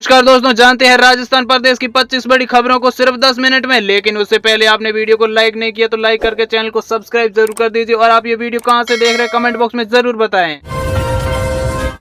नमस्कार दोस्तों, जानते हैं राजस्थान प्रदेश की 25 बड़ी खबरों को सिर्फ 10 मिनट में। लेकिन उससे पहले आपने वीडियो को लाइक नहीं किया तो लाइक करके चैनल को सब्सक्राइब जरूर कर दीजिए। और आप ये वीडियो कहां से देख रहे हैं कमेंट बॉक्स में जरूर बताएं।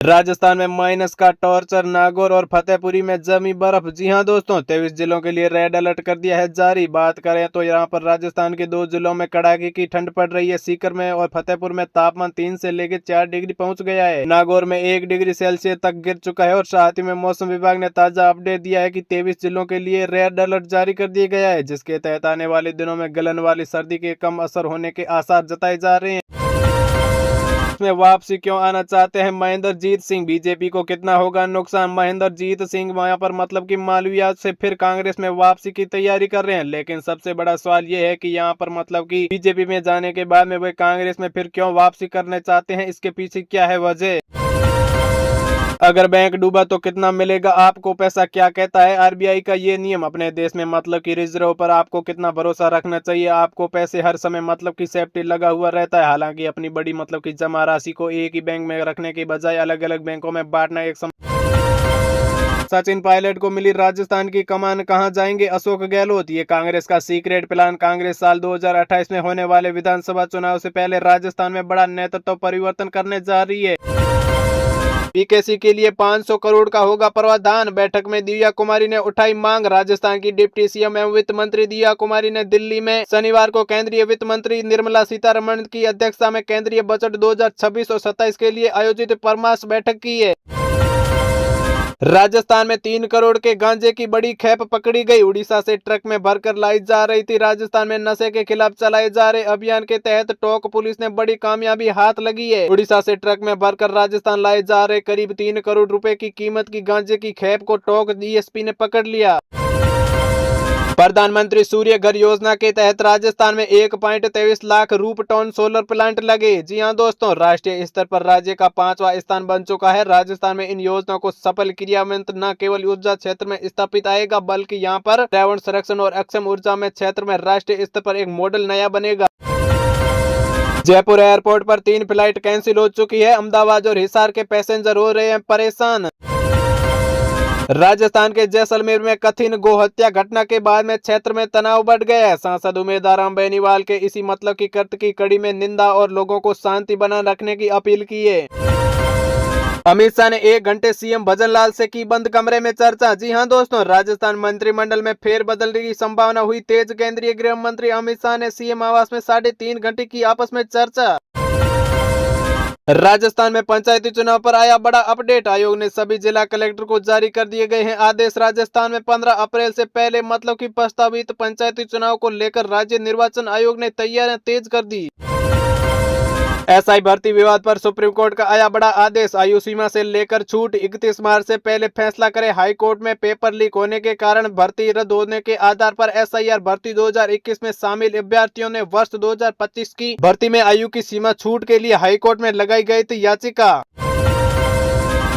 राजस्थान में माइनस का टॉर्चर, नागौर और फतेहपुरी में जमी बर्फ। जी हां दोस्तों, 23 जिलों के लिए रेड अलर्ट कर दिया है जारी। बात करें तो यहां पर राजस्थान के 2 जिलों में कड़ाके की ठंड पड़ रही है। सीकर में और फतेहपुर में तापमान 3 से लेकर 4 डिग्री पहुंच गया है। नागौर में 1 डिग्री सेल्सियस तक गिर चुका है। और साथ ही में मौसम विभाग ने ताजा अपडेट दिया है कि 23 जिलों के लिए रेड अलर्ट जारी कर दिया गया है, जिसके तहत आने वाले दिनों में गलन वाली सर्दी के कम असर होने के आसार जताए जा रहे हैं। में वापसी क्यों आना चाहते हैं महेंद्र जीत सिंह, बीजेपी को कितना होगा नुकसान। महेंद्र जीत सिंह वहां पर मतलब कि मालवीय से फिर कांग्रेस में वापसी की तैयारी कर रहे हैं। लेकिन सबसे बड़ा सवाल यह है कि यहां पर मतलब कि बीजेपी में जाने के बाद में वे कांग्रेस में फिर क्यों वापसी करने चाहते हैं, इसके पीछे क्या है वजह। अगर बैंक डूबा तो कितना मिलेगा आपको पैसा, क्या कहता है आरबीआई का ये नियम। अपने देश में मतलब कि रिजर्व पर आपको कितना भरोसा रखना चाहिए। आपको पैसे हर समय मतलब कि सेफ्टी लगा हुआ रहता है। हालांकि अपनी बड़ी मतलब की जमा राशि को एक ही बैंक में रखने के बजाय अलग अलग बैंकों में बांटना एक सचिन पायलट को मिली राजस्थान की कमान, कहां जाएंगे अशोक गहलोत। ये कांग्रेस का सीक्रेट प्लान। कांग्रेस साल 2028 में होने वाले विधानसभा चुनाव से पहले राजस्थान में बड़ा नेतृत्व परिवर्तन करने जा रही है। पीकेसी के लिए 500 करोड़ का होगा प्रावधान। बैठक में दिव्या कुमारी ने उठाई मांग। राजस्थान की डिप्टी सीएम एवं वित्त मंत्री दिव्या कुमारी ने दिल्ली में शनिवार को केंद्रीय वित्त मंत्री निर्मला सीतारमण की अध्यक्षता में केंद्रीय बजट 2026 और 27 के लिए आयोजित परामर्श बैठक की है। राजस्थान में 3 करोड़ के गांजे की बड़ी खेप पकड़ी गई। उड़ीसा से ट्रक में भरकर लाई जा रही थी। राजस्थान में नशे के खिलाफ चलाए जा रहे अभियान के तहत टोंक पुलिस ने बड़ी कामयाबी हाथ लगी है। उड़ीसा से ट्रक में भरकर राजस्थान लाए जा रहे करीब 3 करोड़ रुपए की कीमत की गांजे की खेप को टोंक डीएसपी ने पकड़ लिया। प्रधानमंत्री सूर्य घर योजना के तहत राजस्थान में 1.23 लाख रूप टन सोलर प्लांट लगे। जी हां दोस्तों, राष्ट्रीय स्तर पर राज्य का 5वां स्थान बन चुका है। राजस्थान में इन योजनाओं को सफल क्रियान्वित न केवल ऊर्जा क्षेत्र में स्थापित आएगा, बल्कि यहां पर पर्यावरण संरक्षण और अक्षम ऊर्जा में क्षेत्र में राष्ट्रीय स्तर पर एक मॉडल नया बनेगा। जयपुर एयरपोर्ट पर 3 फ्लाइट कैंसिल हो चुकी है। अहमदाबाद और हिसार के पैसेंजर हो रहे हैं परेशान। राजस्थान के जैसलमेर में कथित गोहत्या घटना के बाद में क्षेत्र में तनाव बढ़ गया है। सांसद उमेद राम बेनीवाल के इसी मतलब की कृत्य की कड़ी में निंदा और लोगों को शांति बनाए रखने की अपील की है। अमित शाह ने 1 घंटे सीएम भजन लाल से की बंद कमरे में चर्चा। जी हां दोस्तों, राजस्थान मंत्रिमंडल में फेरबदल की संभावना हुई तेज। केंद्रीय गृह मंत्री अमित शाह ने सीएम आवास में 3.5 घंटे की आपस में चर्चा। राजस्थान में पंचायती चुनाव पर आया बड़ा अपडेट। आयोग ने सभी जिला कलेक्टर को जारी कर दिए गए हैं आदेश। राजस्थान में 15 अप्रैल से पहले मतलब कि प्रस्तावित पंचायती चुनाव को लेकर राज्य निर्वाचन आयोग ने तैयारियां तेज कर दी। एसआई भर्ती विवाद पर सुप्रीम कोर्ट का आया बड़ा आदेश। आयु सीमा से लेकर छूट 31 मार्च से पहले फैसला करे हाई कोर्ट में। पेपर लीक होने के कारण भर्ती रद्द होने के आधार पर एसआईआर भर्ती 2021 में शामिल अभ्यर्थियों ने वर्ष 2025 की भर्ती में आयु की सीमा छूट के लिए हाई कोर्ट में लगाई गई थी याचिका।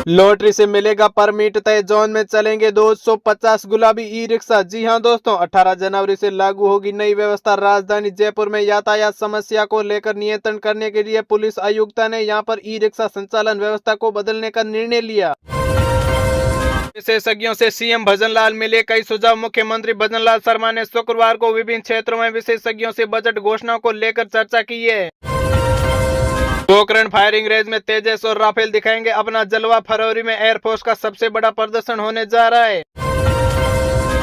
लॉटरी से मिलेगा परमिट, तय जोन में चलेंगे 250 गुलाबी ई रिक्शा। जी हां दोस्तों, 18 जनवरी से लागू होगी नई व्यवस्था। राजधानी जयपुर में यातायात समस्या को लेकर नियंत्रण करने के लिए पुलिस आयुक्त ने यहां पर ई रिक्शा संचालन व्यवस्था को बदलने का निर्णय लिया। विशेषज्ञों से सीएम भजन लाल मिले कई सुझाव। मुख्यमंत्री भजन लाल शर्मा ने शुक्रवार को विभिन्न क्षेत्रों में विशेषज्ञों से बजट घोषणाओं को लेकर चर्चा की है। पोखरण फायरिंग रेंज में तेजस और राफेल दिखाएंगे अपना जलवा। फरवरी में एयरफोर्स का सबसे बड़ा प्रदर्शन होने जा रहा है।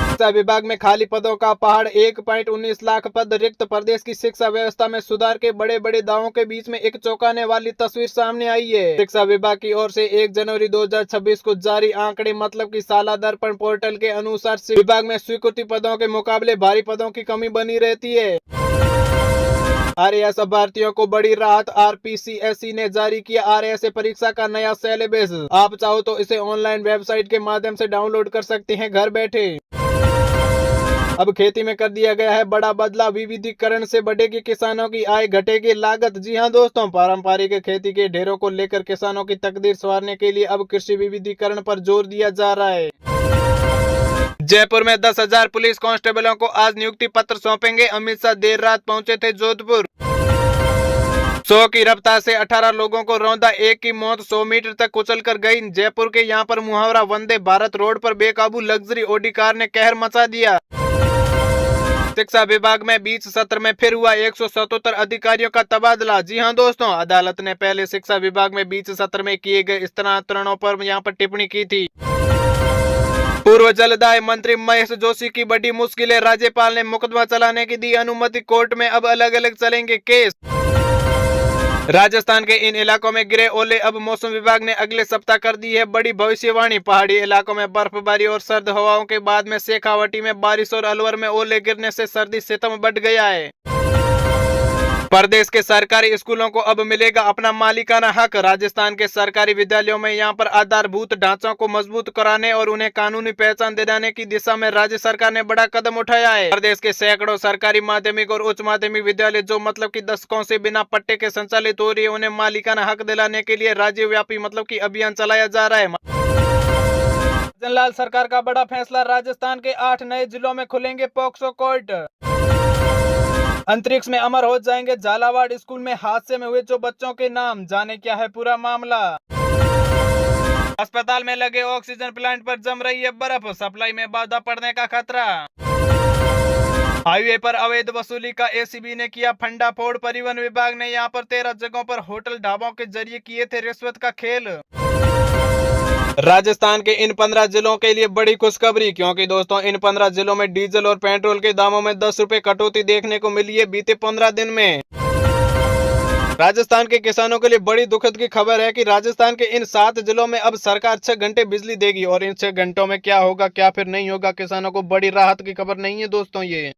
शिक्षा विभाग में खाली पदों का पहाड़, 1.19 लाख पद रिक्त। प्रदेश की शिक्षा व्यवस्था में सुधार के बड़े बड़े दावों के बीच में एक चौंकाने वाली तस्वीर सामने आई है। शिक्षा विभाग की ओर से 1 जनवरी 2026 को जारी आंकड़े मतलब की साला दर्पण पोर्टल के अनुसार विभाग में स्वीकृति पदों के मुकाबले भारी पदों की कमी बनी रहती है। आरएएस अभ्यर्थियों को बड़ी राहत। आरपीसीएससी ने जारी किया आरएएस परीक्षा का नया सिलेबस। आप चाहो तो इसे ऑनलाइन वेबसाइट के माध्यम से डाउनलोड कर सकते हैं घर बैठे। अब खेती में कर दिया गया है बड़ा बदलाव। विविधीकरण से बढ़ेगी किसानों की आय, घटेगी लागत। जी हां दोस्तों, पारंपरिक खेती के ढेरों को लेकर किसानों की तकदीर संवारने के लिए अब कृषि विविधीकरण पर जोर दिया जा रहा है। जयपुर में 10,000 पुलिस कांस्टेबलों को आज नियुक्ति पत्र सौंपेंगे। अमित शाह देर रात पहुंचे थे जोधपुर। 100 की रफ्तार से 18 लोगों को रौंदा, एक की मौत 100 मीटर तक कुचल कर गई। जयपुर के यहाँ पर मुहावरा वंदे भारत रोड पर बेकाबू लग्जरी ऑडी कार ने कहर मचा दिया। शिक्षा विभाग में 20 सत्र में फिर हुआ 177 अधिकारियों का तबादला। जी हां दोस्तों, अदालत ने पहले शिक्षा विभाग में 20 सत्र में किए गए स्थानांतरणों पर यहां पर टिप्पणी की थी। पूर्व जलदाय मंत्री महेश जोशी की बड़ी मुश्किलें, राज्यपाल ने मुकदमा चलाने की दी अनुमति, कोर्ट में अब अलग अलग चलेंगे केस। राजस्थान के इन इलाकों में गिरे ओले, अब मौसम विभाग ने अगले सप्ताह कर दी है बड़ी भविष्यवाणी। पहाड़ी इलाकों में बर्फबारी और सर्द हवाओं के बाद में शेखावाटी में बारिश और अलवर में ओले गिरने से सर्दी सितम बढ़ गया है। प्रदेश के सरकारी स्कूलों को अब मिलेगा अपना मालिकाना हक। राजस्थान के सरकारी विद्यालयों में यहां पर आधारभूत ढांचों को मजबूत कराने और उन्हें कानूनी पहचान दिलाने की दिशा में राज्य सरकार ने बड़ा कदम उठाया है। प्रदेश के सैकड़ों सरकारी माध्यमिक और उच्च माध्यमिक विद्यालय जो मतलब की दशकों से बिना पट्टे के संचालित हो रही है, उन्हें मालिकाना हक दिलाने के लिए राज्यव्यापी मतलब की अभियान चलाया जा रहा है। भजनलाल सरकार का बड़ा फैसला, राजस्थान के 8 नए जिलों में खुलेंगे पॉक्सो कोर्ट। अंतरिक्ष में अमर हो जाएंगे झालावाड़ स्कूल में हादसे में हुए जो बच्चों के नाम, जाने क्या है पूरा मामला। अस्पताल में लगे ऑक्सीजन प्लांट पर जम रही है बर्फ, सप्लाई में बाधा पड़ने का खतरा। हाईवे पर अवैध वसूली का एसीबी ने किया फंडाफोड़, परिवहन विभाग ने यहां पर 13 जगहों पर होटल ढाबों के जरिए किए थे रिश्वत का खेल। राजस्थान के इन 15 जिलों के लिए बड़ी खुशखबरी, क्योंकि दोस्तों इन 15 जिलों में डीजल और पेट्रोल के दामों में 10 रुपए कटौती देखने को मिली है बीते 15 दिन में। राजस्थान के किसानों के लिए बड़ी दुखद की खबर है कि राजस्थान के इन 7 जिलों में अब सरकार 6 घंटे बिजली देगी और इन 6 घंटों में क्या होगा क्या फिर नहीं होगा, किसानों को बड़ी राहत की खबर नहीं है दोस्तों। ये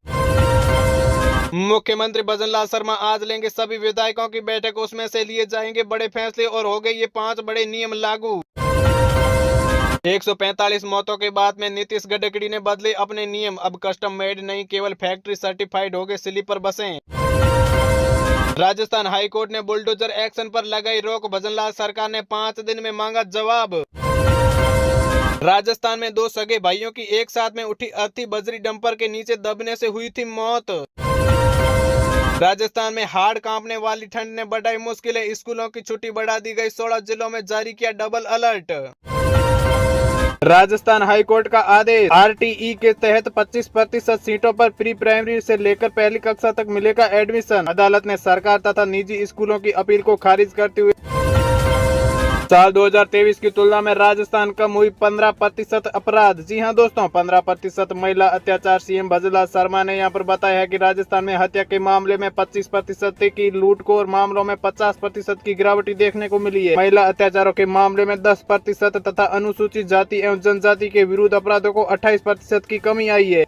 मुख्यमंत्री भजनलाल शर्मा आज लेंगे सभी विधायकों की बैठक, उसमें से लिए जाएंगे बड़े फैसले और हो गए ये 5 बड़े नियम लागू। 145 मौतों के बाद में नीतीश गडकरी ने बदले अपने नियम, अब कस्टम मेड नहीं केवल फैक्ट्री सर्टिफाइड हो गए स्लीपर बसें। राजस्थान हाईकोर्ट ने बुलडोजर एक्शन पर लगाई रोक, भजनलाल सरकार ने 5 दिन में मांगा जवाब। राजस्थान में 2 सगे भाइयों की एक साथ में उठी अर्थी बजरी डंपर के नीचे दबने से हुई थी मौत। राजस्थान में हाड़ कांपने वाली ठंड ने बढ़ाई मुश्किलें, स्कूलों की छुट्टी बढ़ा दी गई, 16 जिलों में जारी किया डबल अलर्ट। राजस्थान हाईकोर्ट का आदेश, आरटीई के तहत 25% सीटों पर प्री प्राइमरी से लेकर पहली कक्षा तक मिलेगा एडमिशन। अदालत ने सरकार तथा निजी स्कूलों की अपील को खारिज करते हुए साल 2023 की तुलना में राजस्थान कम हुई 15% अपराध। जी हां दोस्तों, 15% महिला अत्याचार। सीएम भजनलाल शर्मा ने यहां पर बताया है कि राजस्थान में हत्या के मामले में 25% की, लूटखोर मामलों में 50% की गिरावट देखने को मिली है। महिला अत्याचारों के मामले में 10% तथा अनुसूचित जाति एवं जनजाति के विरुद्ध अपराधों को 28% की कमी आई है।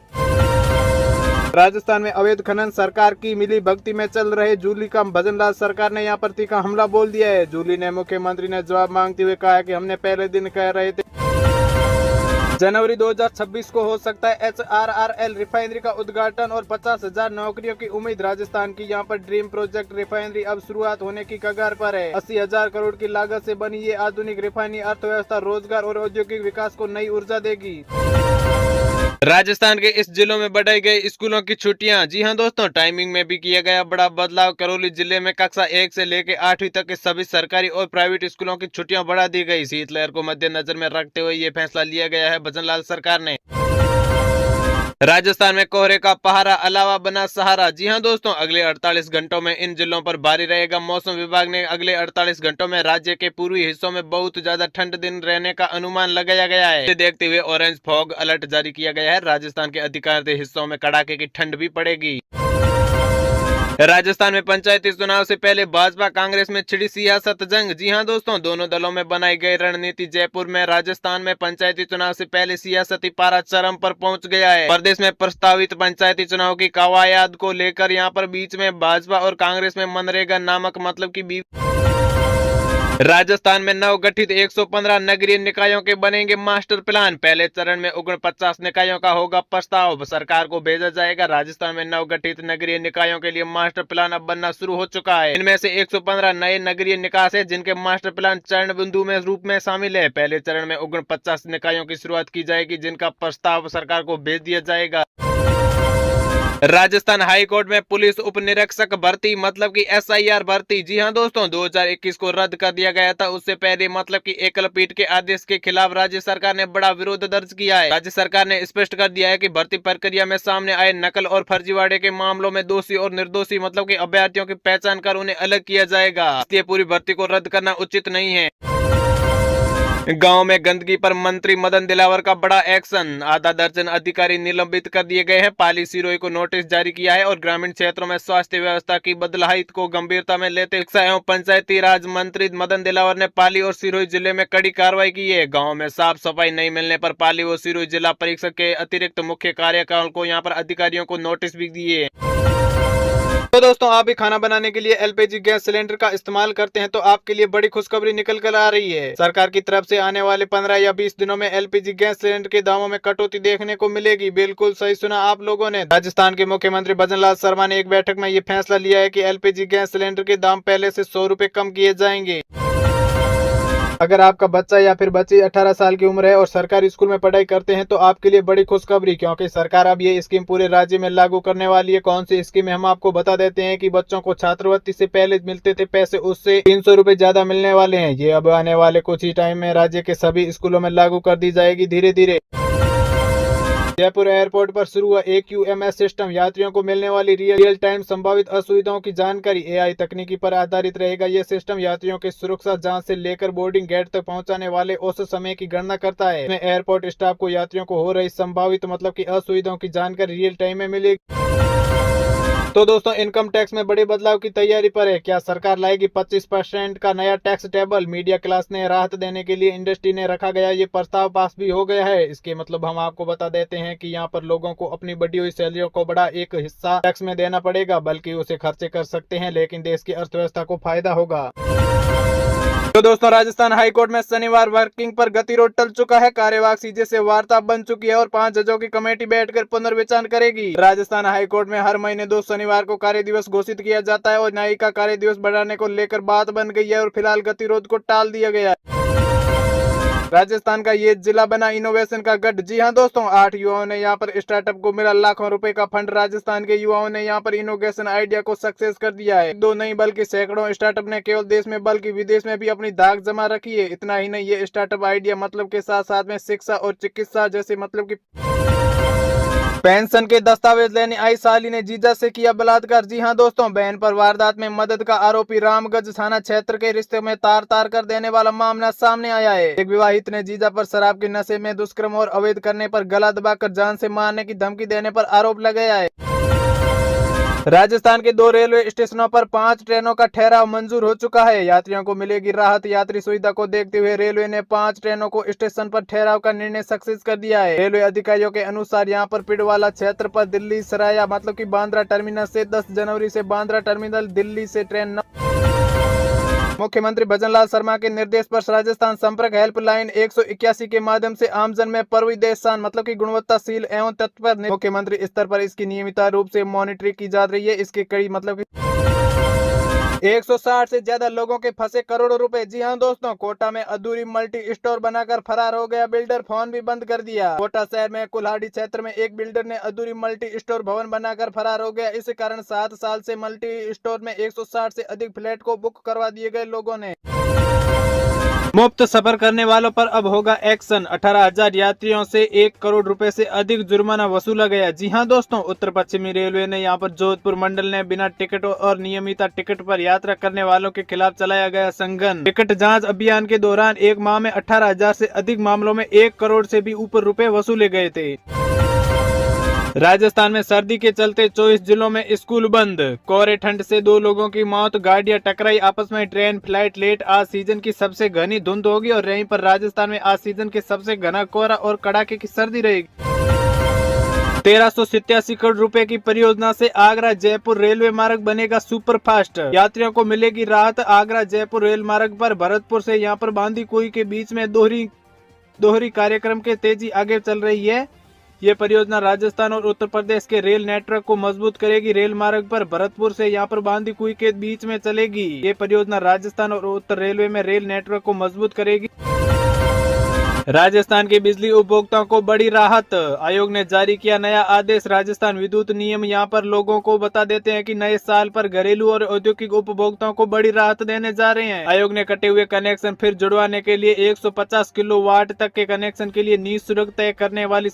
राजस्थान में अवैध खनन सरकार की मिली भक्ति में चल रहे जूली का भजनलाल सरकार ने यहां पर तीखा हमला बोल दिया है। जूली ने मुख्यमंत्री ने जवाब मांगते हुए कहा कि हमने पहले दिन कह रहे थे जनवरी 2026 को हो सकता है HRRL रिफाइनरी का उद्घाटन और 50,000 नौकरियों की उम्मीद। राजस्थान की यहां पर ड्रीम प्रोजेक्ट रिफाइनरी अब शुरुआत होने की कगार पर है। 80,000 करोड़ की लागत से बनी ये आधुनिक रिफाइनरी अर्थव्यवस्था, रोजगार और औद्योगिक विकास को नई ऊर्जा देगी। राजस्थान के इस जिलों में बढ़ाई गई स्कूलों की छुट्टियां। जी हां दोस्तों, टाइमिंग में भी किया गया बड़ा बदलाव। करौली जिले में कक्षा 1 से लेकर 8वीं तक के सभी सरकारी और प्राइवेट स्कूलों की छुट्टियां बढ़ा दी गई। शीतलहर को मद्देनजर में रखते हुए ये फैसला लिया गया है भजनलाल सरकार ने। राजस्थान में कोहरे का पहाड़ा, अलावा बना सहारा। जी हां दोस्तों, अगले 48 घंटों में इन जिलों पर भारी रहेगा। मौसम विभाग ने अगले 48 घंटों में राज्य के पूर्वी हिस्सों में बहुत ज्यादा ठंड दिन रहने का अनुमान लगाया गया है। इसे देखते हुए ऑरेंज फॉग अलर्ट जारी किया गया है। राजस्थान के अधिकांश हिस्सों में कड़ाके की ठंड भी पड़ेगी। राजस्थान में पंचायती चुनाव से पहले भाजपा कांग्रेस में छिड़ी सियासत जंग। जी हां दोस्तों, दोनों दलों में बनाई गई रणनीति। जयपुर में राजस्थान में पंचायती चुनाव से पहले सियासती पारा चरम पर पहुंच गया है। प्रदेश में प्रस्तावित पंचायती चुनाव की कवायद को लेकर यहां पर बीच में भाजपा और कांग्रेस में मनरेगा नामक मतलब की राजस्थान में नवगठित 115 नगरीय निकायों के बनेंगे मास्टर प्लान। पहले चरण में 49 निकायों का होगा प्रस्ताव, सरकार को भेजा जाएगा। राजस्थान में नवगठित नगरीय निकायों के लिए मास्टर प्लान अब बनना शुरू हो चुका है। इनमें से 115 नए नगरीय निकाय है जिनके मास्टर प्लान चरण बिंदु में रूप में शामिल है। पहले चरण में 49 निकायों की शुरुआत की जाएगी जिनका प्रस्ताव सरकार को भेज दिया जाएगा। राजस्थान हाई कोर्ट में पुलिस उप निरीक्षक भर्ती मतलब की SIR भर्ती। जी हां दोस्तों, 2021 को रद्द कर दिया गया था। उससे पहले मतलब की एकल पीठ के आदेश के खिलाफ राज्य सरकार ने बड़ा विरोध दर्ज किया है। राज्य सरकार ने स्पष्ट कर दिया है कि भर्ती प्रक्रिया में सामने आए नकल और फर्जीवाड़े के मामलों में दोषी और निर्दोषी मतलब की अभ्यर्थियों की पहचान कर उन्हें अलग किया जाएगा। इसलिए पूरी भर्ती को रद्द करना उचित नहीं है। गांव में गंदगी पर मंत्री मदन दिलावर का बड़ा एक्शन। आधा दर्जन अधिकारी निलंबित कर दिए गए हैं। पाली सिरोही को नोटिस जारी किया है और ग्रामीण क्षेत्रों में स्वास्थ्य व्यवस्था की बदहाली को गंभीरता में लेते शिक्षा एवं पंचायती राज मंत्री मदन दिलावर ने पाली और सिरोही जिले में कड़ी कार्रवाई की है। गाँव में साफ सफाई नहीं मिलने पर पाली और सिरोही जिला परीक्षक के अतिरिक्त मुख्य कार्यपाल को यहाँ पर अधिकारियों को नोटिस भी दिए। तो दोस्तों, आप भी खाना बनाने के लिए LPG गैस सिलेंडर का इस्तेमाल करते हैं तो आपके लिए बड़ी खुशखबरी निकल कर आ रही है। सरकार की तरफ से आने वाले 15 या 20 दिनों में LPG गैस सिलेंडर के दामों में कटौती देखने को मिलेगी। बिल्कुल सही सुना आप लोगों ने। राजस्थान के मुख्यमंत्री भजनलाल शर्मा ने एक बैठक में ये फैसला लिया है कि LPG गैस सिलेंडर के दाम पहले से 100 रुपए कम किए जाएंगे। अगर आपका बच्चा या फिर बच्ची 18 साल की उम्र है और सरकारी स्कूल में पढ़ाई करते हैं तो आपके लिए बड़ी खुशखबरी, क्योंकि सरकार अब ये स्कीम पूरे राज्य में लागू करने वाली है। कौन सी स्कीम है हम आपको बता देते हैं कि बच्चों को छात्रवृत्ति से पहले मिलते थे पैसे, उससे 300 रुपए ज्यादा मिलने वाले हैं। ये अब आने वाले कुछ ही टाइम में राज्य के सभी स्कूलों में लागू कर दी जाएगी धीरे धीरे। जयपुर एयरपोर्ट पर शुरू हुआ AQMS सिस्टम यात्रियों को मिलने वाली रियल टाइम संभावित असुविधाओं की जानकारी AI तकनीकी पर आधारित रहेगा। यह सिस्टम यात्रियों की सुरक्षा जांच से लेकर बोर्डिंग गेट तक पहुंचाने वाले औसत समय की गणना करता है। इसमें एयरपोर्ट स्टाफ को यात्रियों को हो रही संभावित मतलब की असुविधाओं की जानकारी रियल टाइम में मिलेगी। तो दोस्तों, इनकम टैक्स में बड़े बदलाव की तैयारी पर है। क्या सरकार लाएगी 25% का नया टैक्स टेबल? मीडिया क्लास ने राहत देने के लिए इंडस्ट्री ने रखा गया ये प्रस्ताव पास भी हो गया है। इसके मतलब हम आपको बता देते हैं कि यहाँ पर लोगों को अपनी बढ़ी हुई सैलरियों को बड़ा एक हिस्सा टैक्स में देना पड़ेगा, बल्कि उसे खर्चे कर सकते हैं, लेकिन देश की अर्थव्यवस्था को फायदा होगा। तो दोस्तों, राजस्थान हाई कोर्ट में शनिवार वर्किंग पर गतिरोध टल चुका है। कार्यवाहक सीजे से वार्ता बन चुकी है और 5 जजों की कमेटी बैठकर पुनर्विचार करेगी। राजस्थान हाई कोर्ट में हर महीने 2 शनिवार को कार्य दिवस घोषित किया जाता है और न्यायिक का कार्य दिवस बढ़ाने को लेकर बात बन गई है और फिलहाल गतिरोध को टाल दिया गया है। राजस्थान का ये जिला बना इनोवेशन का गढ़। जी हां दोस्तों, 8 युवाओं ने यहाँ पर स्टार्टअप को मिला लाखों रुपए का फंड। राजस्थान के युवाओं ने यहाँ पर इनोवेशन आइडिया को सक्सेस कर दिया है। 2 नहीं बल्कि सैकड़ों स्टार्टअप ने केवल देश में बल्कि विदेश में भी अपनी धाक जमा रखी है। इतना ही नहीं, ये स्टार्टअप आइडिया मतलब के साथ साथ में शिक्षा और चिकित्सा जैसे मतलब की पेंशन के दस्तावेज लेने आई साली ने जीजा से किया बलात्कार। जी हां दोस्तों, बहन पर वारदात में मदद का आरोपी रामगंज थाना क्षेत्र के रिश्ते में तार तार कर देने वाला मामला सामने आया है। एक विवाहित ने जीजा पर शराब के नशे में दुष्कर्म और अवैध करने पर गला दबाकर जान से मारने की धमकी देने पर आरोप लगाया है। राजस्थान के 2 रेलवे स्टेशनों पर 5 ट्रेनों का ठहराव मंजूर हो चुका है। यात्रियों को मिलेगी राहत। यात्री सुविधा को देखते हुए रेलवे ने 5 ट्रेनों को स्टेशन पर ठहराव का निर्णय सक्सेस कर दिया है। रेलवे अधिकारियों के अनुसार यहाँ पर पिडवाला क्षेत्र पर दिल्ली सराया मतलब की बांद्रा टर्मिनल से 10 जनवरी से बांद्रा टर्मिनल दिल्ली से ट्रेन मुख्यमंत्री भजनलाल शर्मा के निर्देश पर राजस्थान संपर्क हेल्पलाइन 181 के माध्यम से आमजन में परिवेशन मतलब की गुणवत्ताशील एवं तत्पर मुख्यमंत्री स्तर पर इसकी नियमित रूप से मॉनिटरिंग की जा रही है। इसके कई मतलब 160 से ज्यादा लोगों के फंसे करोड़ों रुपए। जी हां दोस्तों, कोटा में अधूरी मल्टी स्टोर बनाकर फरार हो गया बिल्डर, फोन भी बंद कर दिया। कोटा शहर में कुल्हाड़ी क्षेत्र में एक बिल्डर ने अधूरी मल्टी स्टोर भवन बनाकर फरार हो गया। इस कारण 7 साल से मल्टी स्टोर में 160 से अधिक फ्लैट को बुक करवा दिए गए लोगों ने। मुफ्त सफर करने वालों पर अब होगा एक्शन। 18,000 यात्रियों से 1 करोड़ रुपए से अधिक जुर्माना वसूला गया। जी हां दोस्तों, उत्तर पश्चिमी रेलवे ने यहां पर जोधपुर मंडल ने बिना टिकट और नियमित टिकट पर यात्रा करने वालों के खिलाफ चलाया गया संघन टिकट जांच अभियान के दौरान एक माह में 18,000 से अधिक मामलों में 1 करोड़ से भी ऊपर रुपए वसूले गए थे। राजस्थान में सर्दी के चलते 24 जिलों में स्कूल बंद। कोहरे ठंड से 2 लोगों की मौत, गाड़ियां टकराई आपस में, ट्रेन फ्लाइट लेट। आज सीजन की सबसे घनी धुंध होगी और यहीं पर राजस्थान में आज सीजन के सबसे घना कोहरा और कड़ाके की सर्दी रहेगी। 1387 करोड़ रुपए की परियोजना से आगरा जयपुर रेलवे मार्ग बनेगा सुपर फास्ट। यात्रियों को मिलेगी राहत। आगरा जयपुर रेल मार्ग पर भरतपुर से यहां पर बांदीकुई के बीच में दोहरी कार्यक्रम के तेजी आगे चल रही है। ये परियोजना राजस्थान और उत्तर प्रदेश के रेल नेटवर्क को मजबूत करेगी। रेल मार्ग पर भरतपुर से यहाँ पर बांदीकुई के बीच में चलेगी। ये परियोजना राजस्थान और उत्तर रेलवे में रेल नेटवर्क को मजबूत करेगी। राजस्थान के बिजली उपभोक्ताओं को बड़ी राहत, आयोग ने जारी किया नया आदेश। राजस्थान विद्युत नियम यहाँ पर लोगों को बता देते हैं कि नए साल पर घरेलू और औद्योगिक उपभोक्ताओं को बड़ी राहत देने जा रहे हैं। आयोग ने कटे हुए कनेक्शन फिर जुड़वाने के लिए 150 किलोवाट तक के कनेक्शन के लिए निःशुल्क तय करने वाली